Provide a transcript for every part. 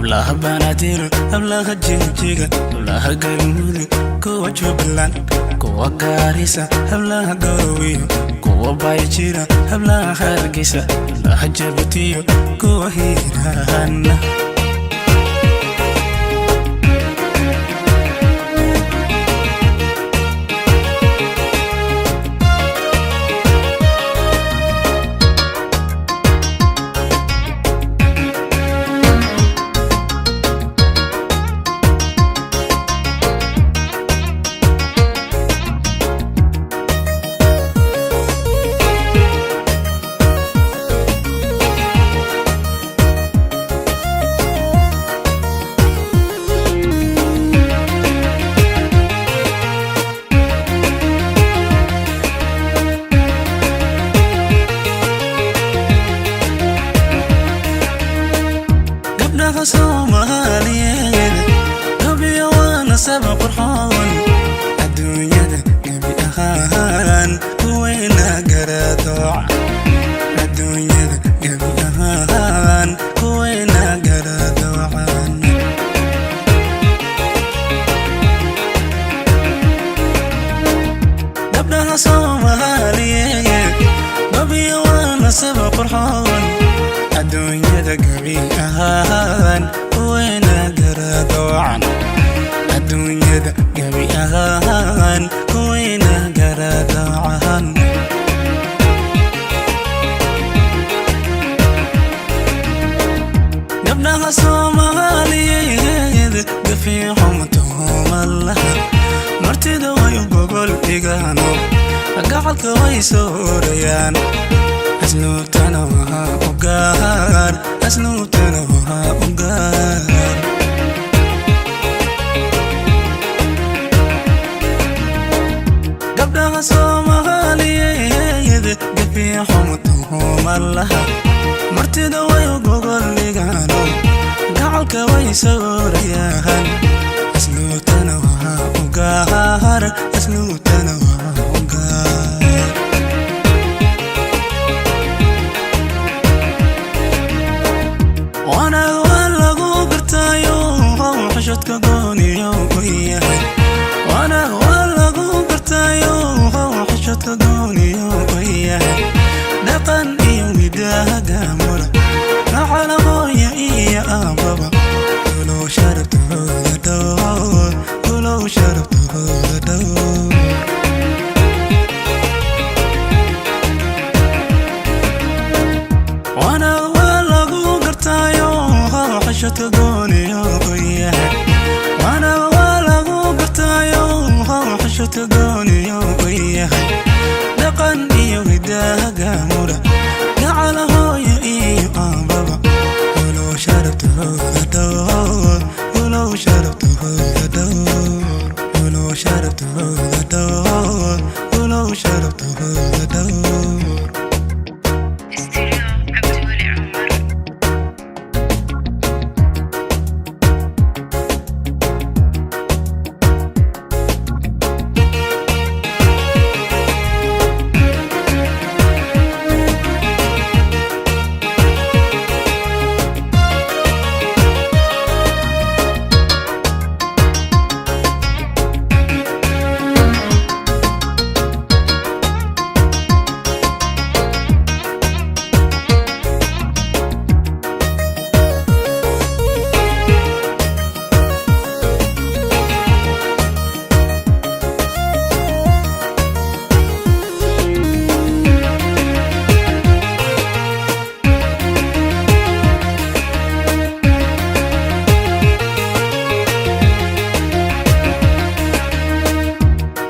hablaha banaadir hablaha jigjiga hablaha galmudug kuwa jubbaland kuwa gaarisa hablaha garowe kuwa baayjira hablaha hargeysa hablaha jabuutiyo kuwa hiiraan Soomaaliyeed gabi wana sabab qurxoon adduunyada gabi ahaan kuwayna garadooc adduunyada gabi ahaan kuwayna garadoocan gabdhaha Soomaaliyeed gabi wana sabab qurxoon adduunyada gabi ahaan kuwayna garadoocan adduunyada gabi ahaan kuwayna garadoocan gabdhaha Soomaaliyeed gafi xumatuhum allaha martida way gogol dhigaan gacalka way soorayaan asluubtana waa u gaar asluubtana waa u gaar gabdhaha Soomaaliyeed gabi xumatuhum allaha martida way gogol dhigaan gacalka way soorayaan asluubtana waa u gaar asluubtana waa u gaar وانا ولغو برتايو حشتك قونيو وياهي وانا ولغو برتايو حشتك قونيو وياهي دقن ايو مداها قامورة نحن غويا ايا بابا ولو شربت هذا دور ولو شربت هذا دور وانا حشتك قونيو وياهي وانا ولغو برتايو حشتك قونيو وياهي دقن ايو هداها قامورة نعل هويا ايو بابا ولو شربت هذا دور ولو شربت هذا دور ولو شربت هذا دور ولو شربت هذا دور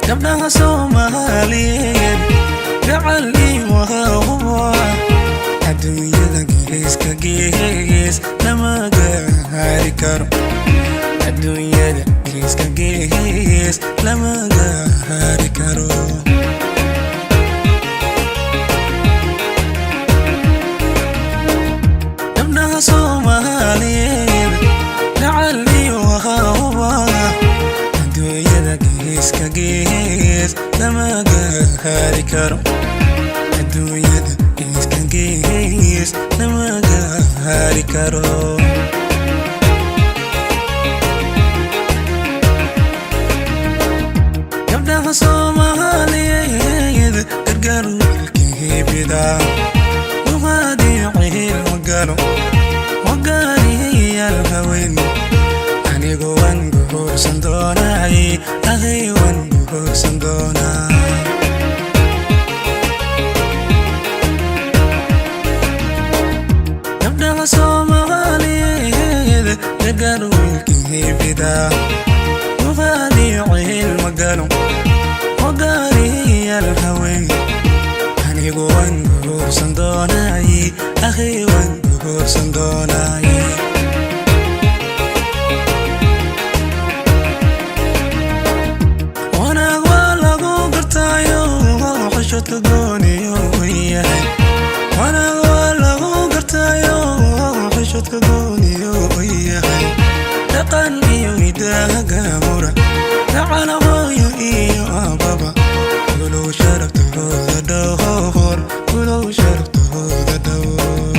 gabdhaha Soomaaliyeed gacalii waa adduunyada geeska gees lama gaari karo adduunyada geeska gees lama gaari karo gabdhaha Soomaaliyeed gacalii waa adduunyada geeska gees lama gaari karo adduunyada geeska gees lama gaari karo gabdhaha Soomaaliyeed gargaar wiilkii bidaa ugaadiyo ciil magalo wagaariyaal haween anigu waan guursan doonay ahay waan guursan doonay gabdhaha Soomaaliyeed gargaar wiilkii bidaa ugaadiyo ciil magalo wagaariyaal haween anigu waan guursan doonay ahay waan guursan doonay wanaag waa lagu gartaayo xishadka gooniyo yahay wanaag waa lagu gartaayo xishadka gooniyo yahay dhaqan iyo hidaha gaamura gacala hooyo iyo aababa gulow sharabtooda dhowr gulow sharabtooda dhowr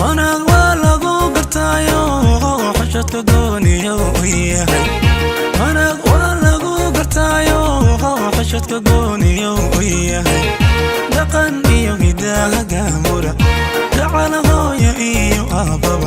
wanaag waa lagu gartaayo xishadka gooniyo yahay wanaag waa lagu gartaayo xishadka gooniyo yahay dhaqan iyo hidaha gaamura gacala hooyo iyo aababa